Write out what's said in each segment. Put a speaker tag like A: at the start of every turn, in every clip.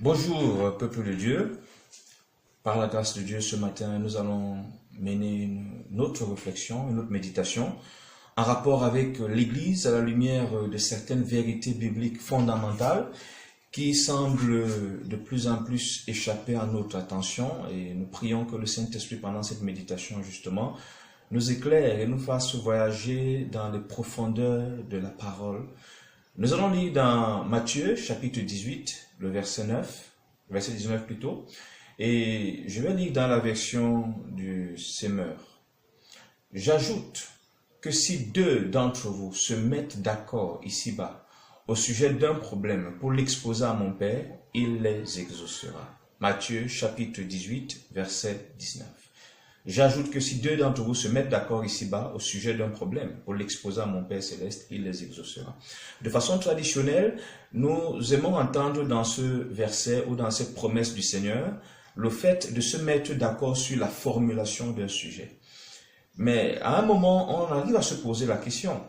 A: Bonjour, peuple de Dieu. Par la grâce de Dieu, ce matin, nous allons mener une autre réflexion, une autre méditation en rapport avec l'Église à la lumière de certaines vérités bibliques fondamentales qui semblent de plus en plus échapper à notre attention. Et nous prions que le Saint-Esprit, pendant cette méditation, justement, nous éclaire et nous fasse voyager dans les profondeurs de la parole. Nous allons lire dans Matthieu, chapitre 18, le verset 19 plutôt, et je vais lire dans la version du Semeur. J'ajoute que si deux d'entre vous se mettent d'accord ici-bas au sujet d'un problème pour l'exposer à mon Père, il les exaucera. Matthieu, chapitre 18, verset 19. J'ajoute que si deux d'entre vous se mettent d'accord ici-bas au sujet d'un problème, pour l'exposer à mon Père Céleste, il les exaucera. De façon traditionnelle, nous aimons entendre dans ce verset ou dans cette promesse du Seigneur, le fait de se mettre d'accord sur la formulation d'un sujet. Mais à un moment, on arrive à se poser la question,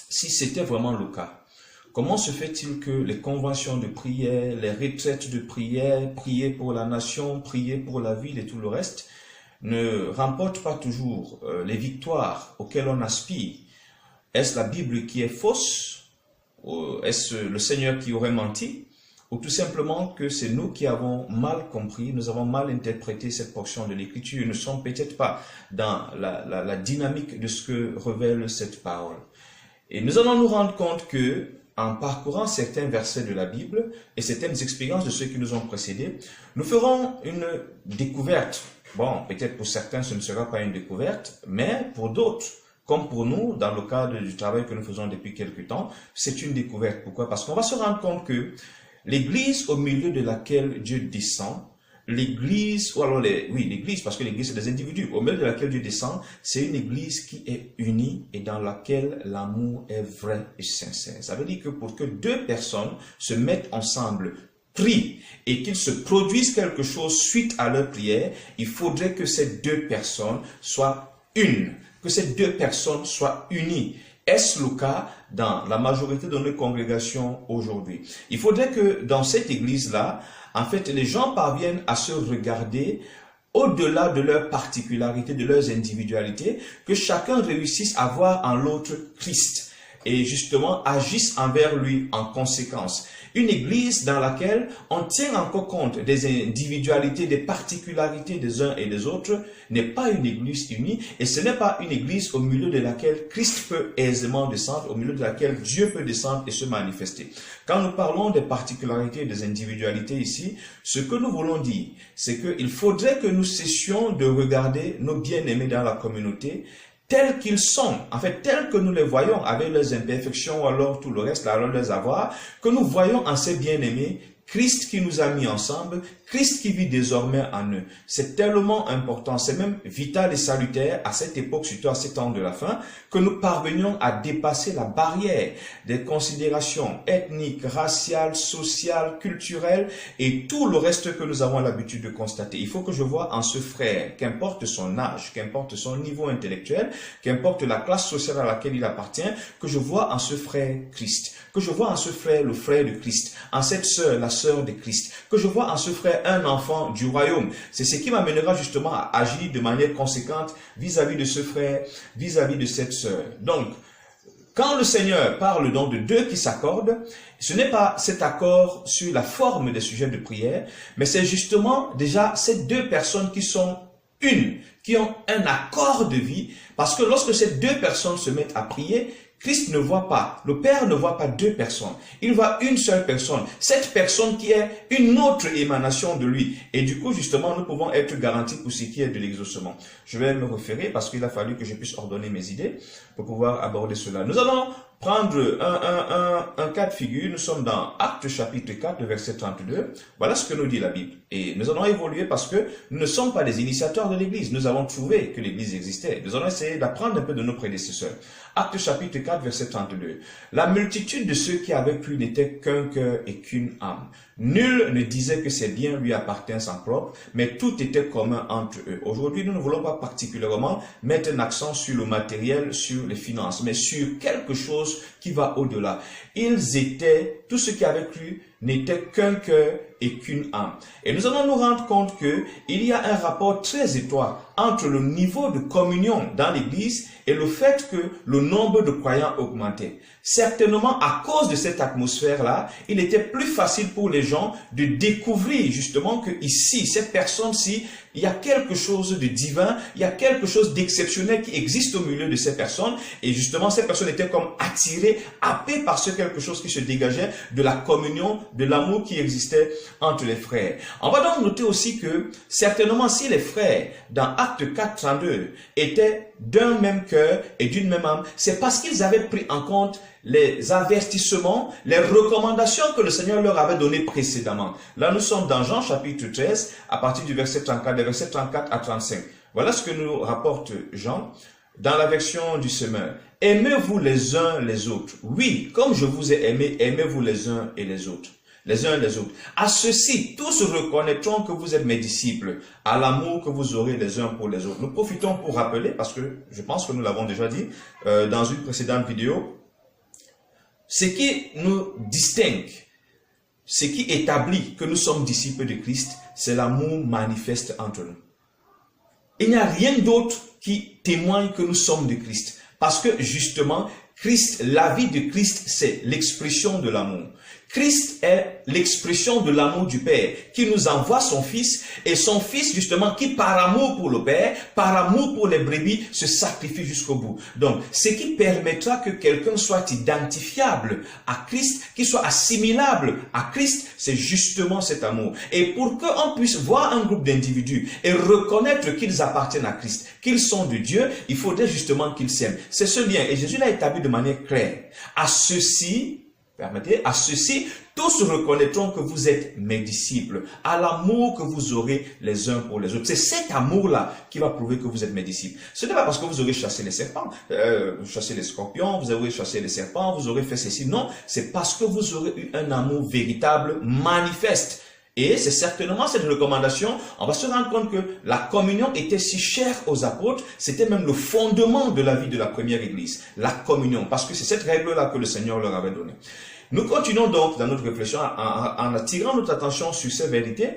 A: si c'était vraiment le cas, comment se fait-il que les conventions de prière, les retraites de prière, prier pour la nation, prier pour la ville et tout le reste, ne remporte pas toujours les victoires auxquelles on aspire? Est-ce la Bible qui est fausse? Est-ce le Seigneur qui aurait menti? Ou tout simplement que c'est nous qui avons mal compris, nous avons mal interprété cette portion de l'Écriture, nous ne sommes peut-être pas dans la dynamique de ce que révèle cette parole. Et nous allons nous rendre compte que, en parcourant certains versets de la Bible et certaines expériences de ceux qui nous ont précédés, nous ferons une découverte. Bon, peut-être pour certains ce ne sera pas une découverte, mais pour d'autres, comme pour nous, dans le cadre du travail que nous faisons depuis quelque temps, c'est une découverte. Pourquoi? Parce qu'on va se rendre compte que l'Église au milieu de laquelle Dieu descend, l'Église, l'Église, parce que l'Église c'est des individus, au milieu de laquelle Dieu descend, c'est une Église qui est unie et dans laquelle l'amour est vrai et sincère. Ça veut dire que pour que deux personnes se mettent ensemble, prient et qu'ils se produisent quelque chose suite à leur prière, il faudrait que ces deux personnes soient une, que ces deux personnes soient unies. Est-ce le cas dans la majorité de nos congrégations aujourd'hui? Il faudrait que dans cette église-là, en fait, les gens parviennent à se regarder au-delà de leurs particularités, de leurs individualités, que chacun réussisse à voir en l'autre Christ et justement agisse envers lui en conséquence. Une église dans laquelle on tient encore compte des individualités, des particularités des uns et des autres n'est pas une église unie et ce n'est pas une église au milieu de laquelle Christ peut aisément descendre, au milieu de laquelle Dieu peut descendre et se manifester. Quand nous parlons des particularités et des individualités ici, ce que nous voulons dire, c'est qu'il faudrait que nous cessions de regarder nos bien-aimés dans la communauté tels qu'ils sont, en fait, tels que nous les voyons, avec leurs imperfections ou alors tout le reste, alors leurs avoirs, que nous voyons en ces bien-aimés, Christ qui nous a mis ensemble, Christ qui vit désormais en eux. C'est tellement important, c'est même vital et salutaire à cette époque, surtout à ces temps de la fin, que nous parvenions à dépasser la barrière des considérations ethniques, raciales, sociales, culturelles et tout le reste que nous avons l'habitude de constater. Il faut que je vois en ce frère, qu'importe son âge, qu'importe son niveau intellectuel, qu'importe la classe sociale à laquelle il appartient, que je vois en ce frère Christ, que je vois en ce frère le frère de Christ, en cette sœur la sœur de Christ, que je vois en ce frère un enfant du royaume. C'est ce qui m'amènera justement à agir de manière conséquente vis-à-vis de ce frère, vis-à-vis de cette sœur. Donc, quand le Seigneur parle donc de deux qui s'accordent, ce n'est pas cet accord sur la forme des sujets de prière, mais c'est justement déjà ces deux personnes qui sont une, qui ont un accord de vie, parce que lorsque ces deux personnes se mettent à prier, Christ ne voit pas, le Père ne voit pas deux personnes, il voit une seule personne, cette personne qui est une autre émanation de lui. Et du coup, justement, nous pouvons être garantis pour ce qui est de l'exaucement. Je vais me référer parce qu'il a fallu que je puisse ordonner mes idées pour pouvoir aborder cela. Nous allons prendre un cas de figure. Nous sommes dans Actes chapitre 4, verset 32. Voilà ce que nous dit la Bible. Et nous allons évoluer parce que nous ne sommes pas des initiateurs de l'Église. Nous avons trouvé que l'Église existait. Nous allons essayer d'apprendre un peu de nos prédécesseurs. Actes chapitre 4, verset 32. La multitude de ceux qui avec lui n'était qu'un cœur et qu'une âme. Nul ne disait que ses biens lui appartiennent en propre, mais tout était commun entre eux. Aujourd'hui, nous ne voulons pas particulièrement mettre un accent sur le matériel, sur les finances, mais sur quelque chose qui va au-delà. Ils étaient, tous ceux qui avaient cru, n'étaient qu'un cœur et qu'une âme. Et nous allons nous rendre compte que il y a un rapport très étroit entre le niveau de communion dans l'Église et le fait que le nombre de croyants augmentait. Certainement, à cause de cette atmosphère-là, il était plus facile pour les gens de découvrir justement que ici, cette personne-ci, il y a quelque chose de divin, il y a quelque chose d'exceptionnel qui existe au milieu de ces personnes. Et justement, ces personnes étaient comme attirées, happées par ce quelque chose qui se dégageait de la communion, de l'amour qui existait entre les frères. On va donc noter aussi que certainement, si les frères, dans Acte 4, 32, étaient d'un même cœur et d'une même âme, c'est parce qu'ils avaient pris en compte les avertissements, les recommandations que le Seigneur leur avait données précédemment. Là, nous sommes dans Jean chapitre 13, à partir du verset 34, des versets 34 à 35. Voilà ce que nous rapporte Jean dans la version du Semeur. Aimez-vous les uns les autres. Oui, comme je vous ai aimé, aimez-vous les uns et les autres. Les uns et les autres. À ceci, tous reconnaîtront que vous êtes mes disciples, à l'amour que vous aurez les uns pour les autres. Nous profitons pour rappeler, parce que je pense que nous l'avons déjà dit dans une précédente vidéo, ce qui nous distingue, ce qui établit que nous sommes disciples de Christ, c'est l'amour manifeste entre nous. Il n'y a rien d'autre qui témoigne que nous sommes de Christ. Parce que justement, Christ, la vie de Christ, c'est l'expression de l'amour. Christ est l'expression de l'amour du Père qui nous envoie son Fils et son Fils justement qui par amour pour le Père, par amour pour les brebis se sacrifie jusqu'au bout. Donc ce qui permettra que quelqu'un soit identifiable à Christ, qu'il soit assimilable à Christ, c'est justement cet amour. Et pour qu'on puisse voir un groupe d'individus et reconnaître qu'ils appartiennent à Christ, qu'ils sont de Dieu, il faudrait justement qu'ils s'aiment. C'est ce lien et Jésus l'a établi de manière claire. À ceci, permettez, à ceci, tous reconnaîtront que vous êtes mes disciples, à l'amour que vous aurez les uns pour les autres. C'est cet amour-là qui va prouver que vous êtes mes disciples. Ce n'est pas parce que vous aurez chassé les serpents, chassé les scorpions, vous aurez chassé les serpents, vous aurez fait ceci. Non, c'est parce que vous aurez eu un amour véritable, manifeste. Et c'est certainement cette recommandation, on va se rendre compte que la communion était si chère aux apôtres, c'était même le fondement de la vie de la première église, la communion, parce que c'est cette règle-là que le Seigneur leur avait donnée. Nous continuons donc dans notre réflexion en attirant notre attention sur ces vérités.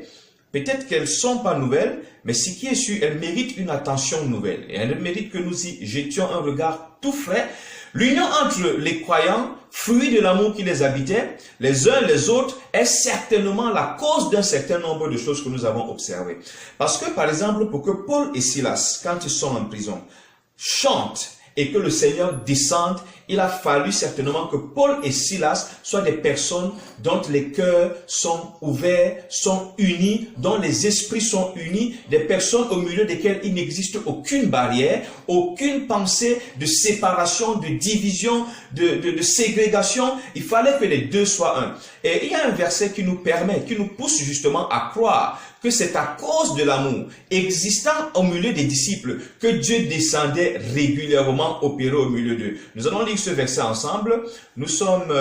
A: Peut-être qu'elles ne sont pas nouvelles, mais ce qui est sûr, elles méritent une attention nouvelle. Et elles méritent que nous y jetions un regard tout frais. L'union entre les croyants, fruit de l'amour qui les habitait, les uns les autres, est certainement la cause d'un certain nombre de choses que nous avons observées. Parce que, par exemple, pour que Paul et Silas, quand ils sont en prison, chantent et que le Seigneur descende, il a fallu certainement que Paul et Silas soient des personnes dont les cœurs sont ouverts, sont unis, dont les esprits sont unis, des personnes au milieu desquelles il n'existe aucune barrière, aucune pensée de séparation, de division, de ségrégation. Il fallait que les deux soient un. Et il y a un verset qui nous permet, qui nous pousse justement à croire que c'est à cause de l'amour existant au milieu des disciples que Dieu descendait régulièrement opérer au milieu d'eux. Nous allons lire ce verset ensemble. Nous sommes...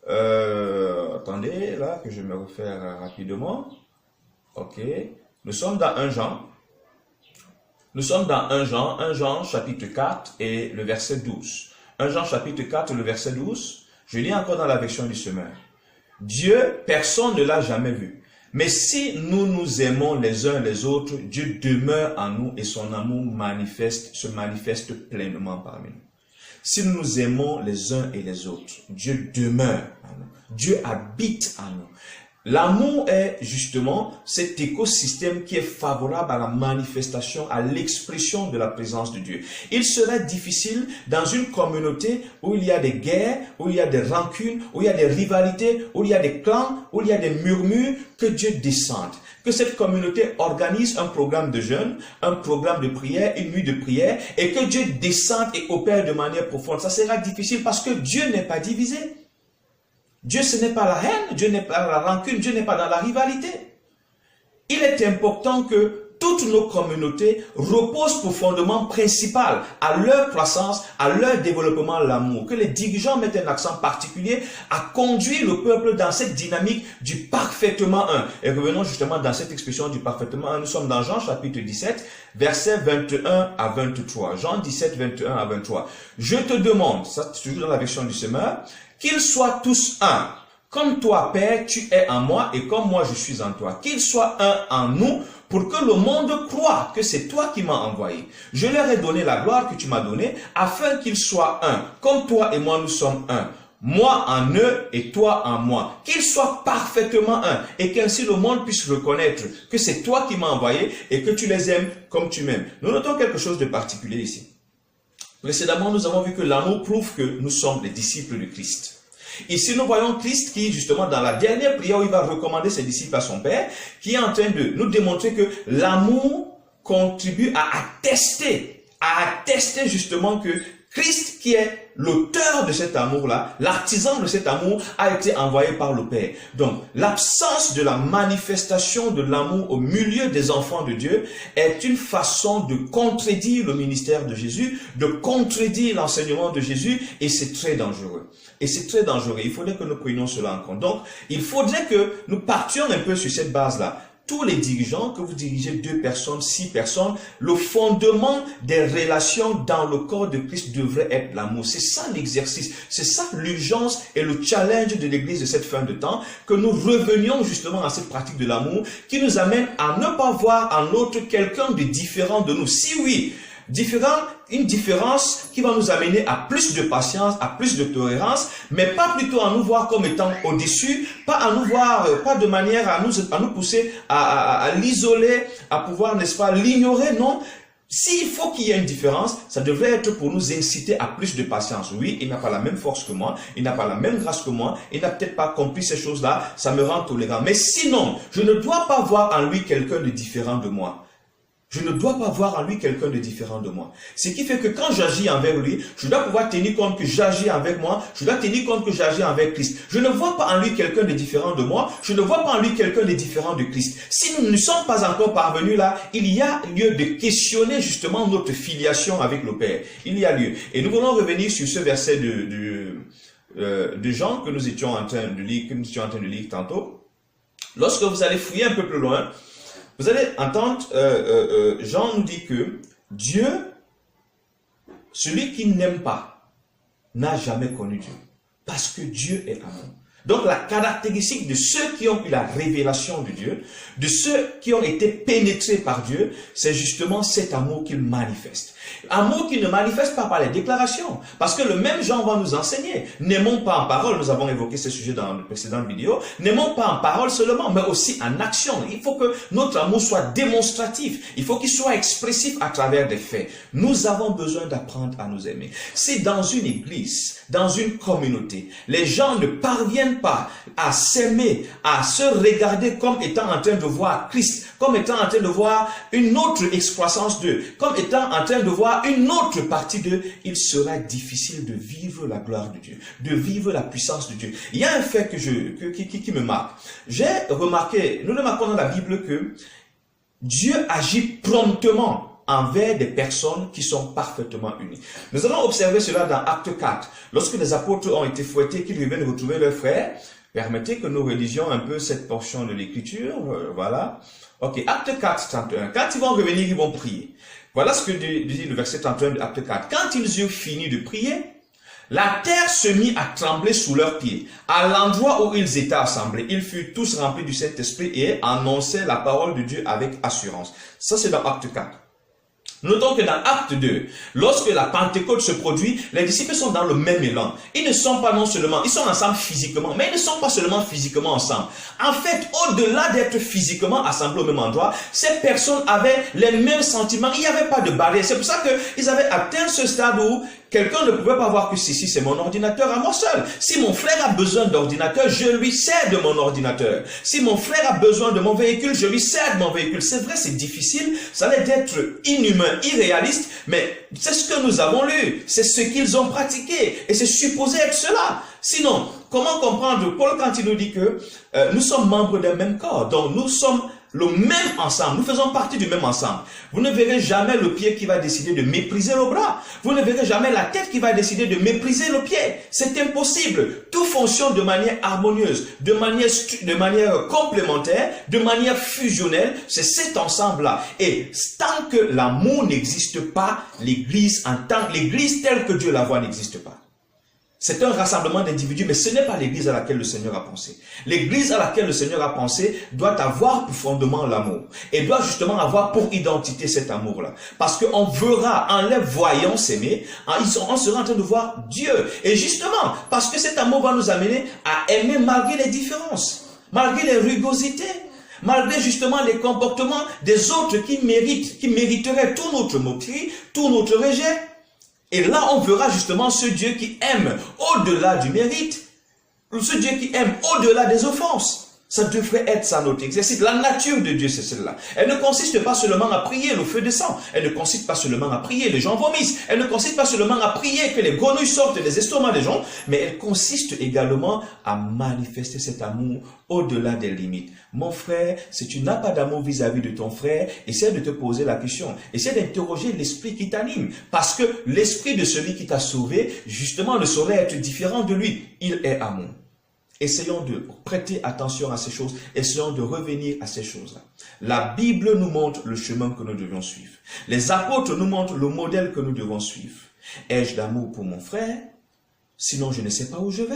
A: attendez, là, que je me refaire rapidement. Ok. Nous sommes dans 1 Jean. Nous sommes dans 1 Jean chapitre 4 et le verset 12. 1 Jean chapitre 4 le verset 12. Je lis encore dans la version du Semeur. Dieu, personne ne l'a jamais vu. Mais si nous nous aimons les uns les autres, Dieu demeure en nous et son amour se manifeste pleinement parmi nous. Si nous nous aimons les uns et les autres, Dieu demeure en nous. Dieu habite en nous. L'amour est justement cet écosystème qui est favorable à la manifestation, à l'expression de la présence de Dieu. Il serait difficile dans une communauté où il y a des guerres, où il y a des rancunes, où il y a des rivalités, où il y a des clans, où il y a des murmures, que Dieu descende. Que cette communauté organise un programme de jeûne, un programme de prière, une nuit de prière, et que Dieu descende et opère de manière profonde. Ça sera difficile parce que Dieu n'est pas divisé. Dieu, ce n'est pas la haine, Dieu n'est pas la rancune, Dieu n'est pas dans la rivalité. Il est important que toutes nos communautés reposent pour fondement principal à leur croissance, à leur développement, l'amour. Que les dirigeants mettent un accent particulier à conduire le peuple dans cette dynamique du parfaitement un. Et revenons justement dans cette expression du parfaitement un. Nous sommes dans Jean chapitre 17, versets 21 à 23. Jean 17, 21 à 23. Je te demande, ça c'est toujours dans la version du Semeur, qu'ils soient tous un, Comme toi, Père, tu es en moi et comme moi, je suis en toi. Qu'il soit un en nous pour que le monde croie que c'est toi qui m'as envoyé. Je leur ai donné la gloire que tu m'as donnée afin qu'ils soient un. Comme toi et moi, nous sommes un. Moi en eux et toi en moi. Qu'ils soient parfaitement un et qu'ainsi le monde puisse reconnaître que c'est toi qui m'as envoyé et que tu les aimes comme tu m'aimes. Nous notons quelque chose de particulier ici. Précédemment, nous avons vu que l'amour prouve que nous sommes les disciples de Christ. Ici, nous voyons Christ qui, justement, dans la dernière prière où il va recommander ses disciples à son Père, qui est en train de nous démontrer que l'amour contribue à attester justement que Christ, qui est l'auteur de cet amour-là, l'artisan de cet amour, a été envoyé par le Père. Donc, l'absence de la manifestation de l'amour au milieu des enfants de Dieu est une façon de contredire le ministère de Jésus, de contredire l'enseignement de Jésus, et c'est très dangereux. Et c'est très dangereux. Il faudrait que nous prenions cela en compte. Donc, il faudrait que nous partions un peu sur cette base-là. Tous les dirigeants, que vous dirigez 2 personnes, 6 personnes, le fondement des relations dans le corps de Christ devrait être l'amour. C'est ça l'exercice, c'est ça l'urgence et le challenge de l'Église de cette fin de temps, que nous revenions justement à cette pratique de l'amour qui nous amène à ne pas voir en l'autre quelqu'un de différent de nous. Si oui, une différence qui va nous amener à plus de patience, à plus de tolérance, mais pas plutôt à nous voir comme étant au-dessus, pas à nous voir, pas de manière à nous pousser à l'isoler, à pouvoir, n'est-ce pas, l'ignorer, non. S'il faut qu'il y ait une différence, ça devrait être pour nous inciter à plus de patience. Oui, il n'a pas la même force que moi, il n'a pas la même grâce que moi, il n'a peut-être pas compris ces choses-là, ça me rend tolérant. Mais sinon, je ne dois pas voir en lui quelqu'un de différent de moi. Je ne dois pas voir en lui quelqu'un de différent de moi. Ce qui fait que quand j'agis envers lui, je dois pouvoir tenir compte que j'agis avec moi, je dois tenir compte que j'agis avec Christ. Je ne vois pas en lui quelqu'un de différent de moi, je ne vois pas en lui quelqu'un de différent de Christ. Si nous ne sommes pas encore parvenus là, il y a lieu de questionner justement notre filiation avec le Père. Il y a lieu. Et nous voulons revenir sur ce verset de Jean que nous étions en train de lire, tantôt. Lorsque vous allez fouiller un peu plus loin, vous allez entendre, Jean nous dit que Dieu, celui qui n'aime pas, n'a jamais connu Dieu. Parce que Dieu est amour. Donc la caractéristique de ceux qui ont eu la révélation de Dieu, de ceux qui ont été pénétrés par Dieu, c'est justement cet amour qu'il manifeste. Amour qui ne manifeste pas par les déclarations. Parce que le même Jean va nous enseigner. N'aimons pas en parole, nous avons évoqué ce sujet dans le précédent vidéo, n'aimons pas en parole seulement, mais aussi en action. Il faut que notre amour soit démonstratif. Il faut qu'il soit expressif à travers des faits. Nous avons besoin d'apprendre à nous aimer. Si dans une église, dans une communauté, les gens ne parviennent pas à s'aimer, à se regarder comme étant en train de voir Christ, comme étant en train de voir une autre excroissance d'eux, comme étant en train de voir une autre partie d'eux, il sera difficile de vivre la gloire de Dieu, de vivre la puissance de Dieu. Il y a un fait qui me marque. J'ai remarqué, nous remarquons dans la Bible que Dieu agit promptement envers des personnes qui sont parfaitement unies. Nous allons observer cela dans Acte 4. Lorsque les apôtres ont été fouettés, qu'ils reviennent retrouver leurs frères, permettez que nous rédigions un peu cette portion de l'écriture. Voilà. Ok, Acte 4, 31. Quand ils vont revenir, ils vont prier. Voilà ce que dit le verset 31 de Acte 4. Quand ils eurent fini de prier, la terre se mit à trembler sous leurs pieds. À l'endroit où ils étaient assemblés, ils furent tous remplis du Saint-Esprit et annonçaient la parole de Dieu avec assurance. Ça, c'est dans Acte 4. Notons que dans Acte 2, lorsque la Pentecôte se produit, les disciples sont dans le même élan. Ils ne sont pas non seulement, ils sont ensemble physiquement, mais ils ne sont pas seulement physiquement ensemble. En fait, au-delà d'être physiquement assemblés au même endroit, ces personnes avaient les mêmes sentiments. Il n'y avait pas de barrière. C'est pour ça qu'ils avaient atteint ce stade où quelqu'un ne pouvait pas voir que si c'est mon ordinateur à moi seul. Si mon frère a besoin d'ordinateur, je lui cède mon ordinateur. Si mon frère a besoin de mon véhicule, je lui cède mon véhicule. C'est vrai, c'est difficile, ça allait être inhumain, irréaliste, mais c'est ce que nous avons lu. C'est ce qu'ils ont pratiqué et c'est supposé être cela. Sinon, comment comprendre Paul quand il nous dit que nous sommes membres d'un même corps, donc nous sommes le même ensemble, nous faisons partie du même ensemble. Vous ne verrez jamais le pied qui va décider de mépriser le bras. Vous ne verrez jamais la tête qui va décider de mépriser le pied. C'est impossible. Tout fonctionne de manière harmonieuse, de manière complémentaire, de manière fusionnelle. C'est cet ensemble-là. Et tant que l'amour n'existe pas, l'église telle que Dieu la voit n'existe pas. C'est un rassemblement d'individus, mais ce n'est pas l'église à laquelle le Seigneur a pensé. L'église à laquelle le Seigneur a pensé doit avoir pour fondement l'amour. Et doit justement avoir pour identité cet amour-là. Parce qu'on verra, en les voyant s'aimer, on sera en train de voir Dieu. Et justement, parce que cet amour va nous amener à aimer malgré les différences, malgré les rugosités, malgré justement les comportements des autres qui mériteraient tout notre moquerie, tout notre rejet. Et là, on verra justement ce Dieu qui aime au-delà du mérite, ce Dieu qui aime au-delà des offenses. Ça devrait être ça notre exercice. La nature de Dieu, c'est celle-là. Elle ne consiste pas seulement à prier, le feu descend. Elle ne consiste pas seulement à prier, les gens vomissent. Elle ne consiste pas seulement à prier, que les grenouilles sortent des estomacs des gens. Mais elle consiste également à manifester cet amour au-delà des limites. Mon frère, si tu n'as pas d'amour vis-à-vis de ton frère, essaie de te poser la question. Essaie d'interroger l'esprit qui t'anime. Parce que l'esprit de celui qui t'a sauvé, justement, ne saurait être différent de lui. Il est amour. Essayons de prêter attention à ces choses. Essayons de revenir à ces choses-là. La Bible nous montre le chemin que nous devions suivre. Les apôtres nous montrent le modèle que nous devons suivre. Ai-je d'amour pour mon frère? Sinon, je ne sais pas où je vais.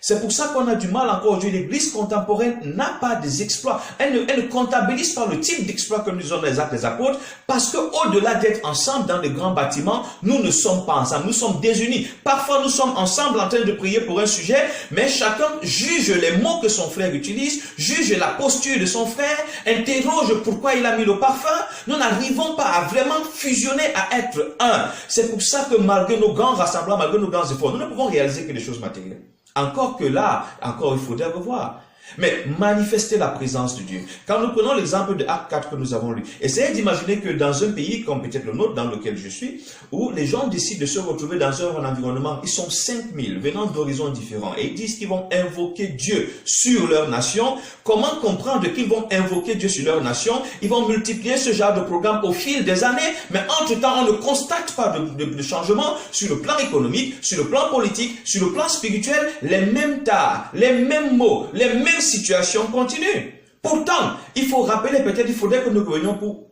A: C'est pour ça qu'on a du mal encore aujourd'hui. L'Église contemporaine n'a pas des exploits. Elle ne comptabilise pas le type d'exploits que nous avons dans les actes des apôtres, parce qu'au-delà d'être ensemble dans de grands bâtiments, nous ne sommes pas ensemble, nous sommes désunis. Parfois, nous sommes ensemble en train de prier pour un sujet, mais chacun juge les mots que son frère utilise, juge la posture de son frère, interroge pourquoi il a mis le parfum. Nous n'arrivons pas à vraiment fusionner, à être un. C'est pour ça que malgré nos grands rassemblements, malgré nos grands efforts, nous ne pouvons réaliser que des choses matérielles. Encore que là, encore il faudrait revoir. Mais manifester la présence de Dieu. Quand nous prenons l'exemple de Acte 4 que nous avons lu, essayez d'imaginer que dans un pays comme peut-être le nôtre, dans lequel je suis, où les gens décident de se retrouver dans un environnement, ils sont 5000 venant d'horizons différents et ils disent qu'ils vont invoquer Dieu sur leur nation. Comment comprendre qu'ils vont invoquer Dieu sur leur nation? Ils vont multiplier ce genre de programme au fil des années, mais entre-temps, on ne constate pas de changement sur le plan économique, sur le plan politique, sur le plan spirituel, les mêmes tares, les mêmes mots, les mêmes situation continue. Pourtant, il faut rappeler, peut-être il faudrait que nous revenions pour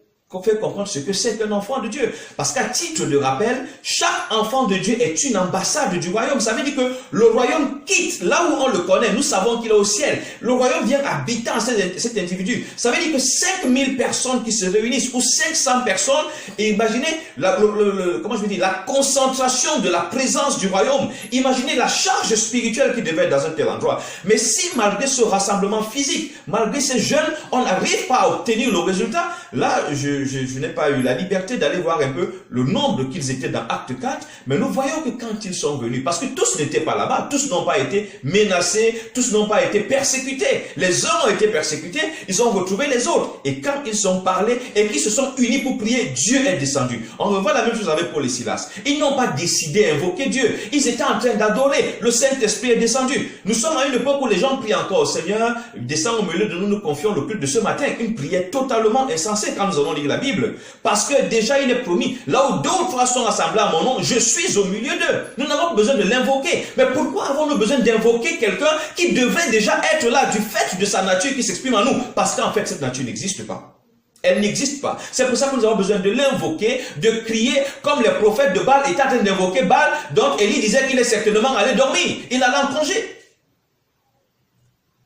A: faire comprendre ce que c'est qu'un enfant de Dieu. Parce qu'à titre de rappel, chaque enfant de Dieu est une ambassade du royaume. Ça veut dire que le royaume quitte là où on le connaît. Nous savons qu'il est au ciel. Le royaume vient habiter en cet individu. Ça veut dire que 5000 personnes qui se réunissent ou 500 personnes, et imaginez la concentration de la présence du royaume. Imaginez la charge spirituelle qui devait être dans un tel endroit. Mais si malgré ce rassemblement physique, malgré ces jeunes, on n'arrive pas à obtenir le résultat, là, je n'ai pas eu la liberté d'aller voir un peu le nombre qu'ils étaient dans Acte 4, mais nous voyons que quand ils sont venus, parce que tous n'étaient pas là-bas, tous n'ont pas été menacés, tous n'ont pas été persécutés. Les uns ont été persécutés, ils ont retrouvé les autres. Et quand ils ont parlé et qu'ils se sont unis pour prier, Dieu est descendu. On revoit la même chose avec Paul et Silas. Ils n'ont pas décidé d'invoquer Dieu. Ils étaient en train d'adorer. Le Saint-Esprit est descendu. Nous sommes à une époque où les gens prient encore. Seigneur, descends au milieu de nous, nous confions le culte de ce matin. Une prière totalement insensée quand nous allons lire la Bible. Parce que déjà il est promis, là où 2 ou 3 sont assemblés à mon nom, je suis au milieu d'eux. Nous n'avons pas besoin de l'invoquer. Mais pourquoi avons-nous besoin d'invoquer quelqu'un qui devrait déjà être là du fait de sa nature qui s'exprime en nous? Parce qu'en fait cette nature n'existe pas. Elle n'existe pas. C'est pour ça que nous avons besoin de l'invoquer, de crier comme les prophètes de Baal étaient en train d'invoquer Baal. Donc Élie disait qu'il est certainement allé dormir. Il allait en congé.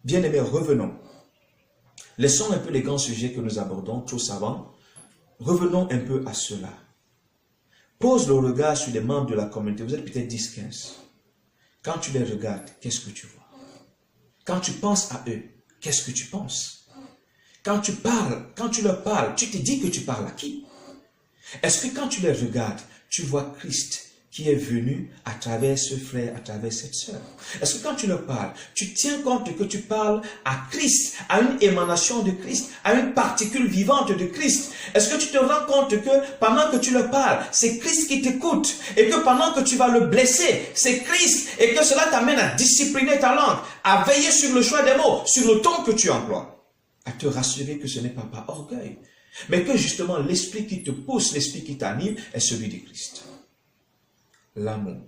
A: Bien-aimés, revenons. Laissons un peu les grands sujets que nous abordons, trop savants. Revenons un peu à cela. Pose le regard sur les membres de la communauté. Vous êtes peut-être 10-15. Quand tu les regardes, qu'est-ce que tu vois? Quand tu penses à eux, qu'est-ce que tu penses? Quand tu parles, quand tu leur parles, tu te dis que tu parles à qui? Est-ce que quand tu les regardes, tu vois Christ qui est venu à travers ce frère, à travers cette sœur? Est-ce que quand tu leur parles, tu tiens compte que tu parles à Christ, à une émanation de Christ, à une particule vivante de Christ? Est-ce que tu te rends compte que pendant que tu leur parles, c'est Christ qui t'écoute, et que pendant que tu vas le blesser, c'est Christ, et que cela t'amène à discipliner ta langue, à veiller sur le choix des mots, sur le ton que tu emploies, à te rassurer que ce n'est pas par orgueil, mais que justement l'esprit qui te pousse, l'esprit qui t'anime est celui de Christ. L'amour,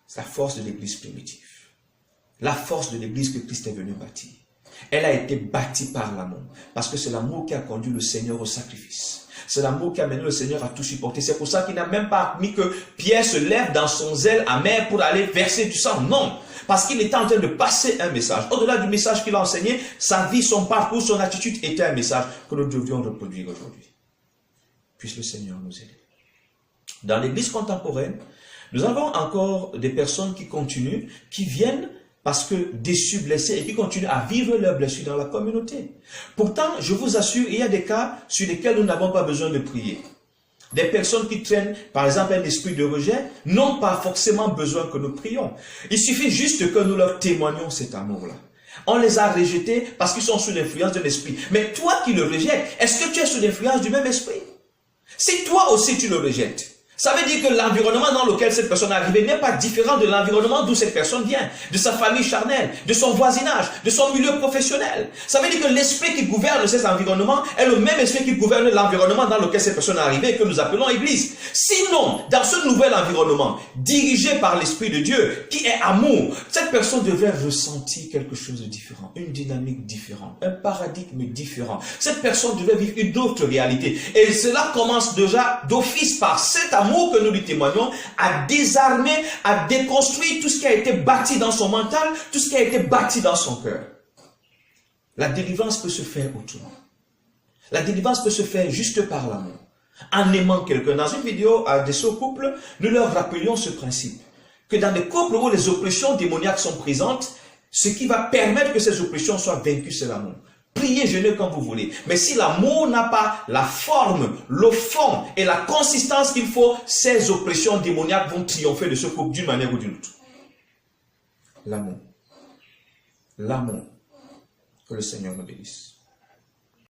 A: c'est la force de l'église primitive. La force de l'église que Christ est venu bâtir. Elle a été bâtie par l'amour. Parce que c'est l'amour qui a conduit le Seigneur au sacrifice. C'est l'amour qui a mené le Seigneur à tout supporter. C'est pour ça qu'il n'a même pas admis que Pierre se lève dans son zèle amer pour aller verser du sang. Non, parce qu'il était en train de passer un message. Au-delà du message qu'il a enseigné, sa vie, son parcours, son attitude était un message que nous devions reproduire aujourd'hui. Puisse le Seigneur nous aider. Dans l'église contemporaine, nous avons encore des personnes qui continuent, qui viennent parce que déçus, blessés, et qui continuent à vivre leurs blessures dans la communauté. Pourtant, je vous assure, il y a des cas sur lesquels nous n'avons pas besoin de prier. Des personnes qui traînent, par exemple, un esprit de rejet, n'ont pas forcément besoin que nous prions. Il suffit juste que nous leur témoignions cet amour-là. On les a rejetés parce qu'ils sont sous l'influence de l'esprit. Mais toi qui le rejettes, est-ce que tu es sous l'influence du même esprit? Si toi aussi tu le rejettes, ça veut dire que l'environnement dans lequel cette personne est arrivée n'est pas différent de l'environnement d'où cette personne vient, de sa famille charnelle, de son voisinage, de son milieu professionnel. Ça veut dire que l'esprit qui gouverne ces environnements est le même esprit qui gouverne l'environnement dans lequel cette personne est arrivée et que nous appelons Église. Sinon, dans ce nouvel environnement, dirigé par l'Esprit de Dieu, qui est amour, cette personne devrait ressentir quelque chose de différent, une dynamique différente, un paradigme différent. Cette personne devait vivre une autre réalité. Et cela commence déjà d'office par cet amour que nous lui témoignons, à désarmer, à déconstruire tout ce qui a été bâti dans son mental, tout ce qui a été bâti dans son cœur. La délivrance peut se faire autrement. La délivrance peut se faire juste par l'amour, en aimant quelqu'un. Dans une vidéo de ce couple, nous leur rappelions ce principe, que dans des couples où les oppressions démoniaques sont présentes, ce qui va permettre que ces oppressions soient vaincues, c'est l'amour. Priez, jeûnez comme vous voulez. Mais si l'amour n'a pas la forme, le fond et la consistance qu'il faut, ces oppressions démoniaques vont triompher de ce couple d'une manière ou d'une autre. L'amour. L'amour. Que le Seigneur nous bénisse.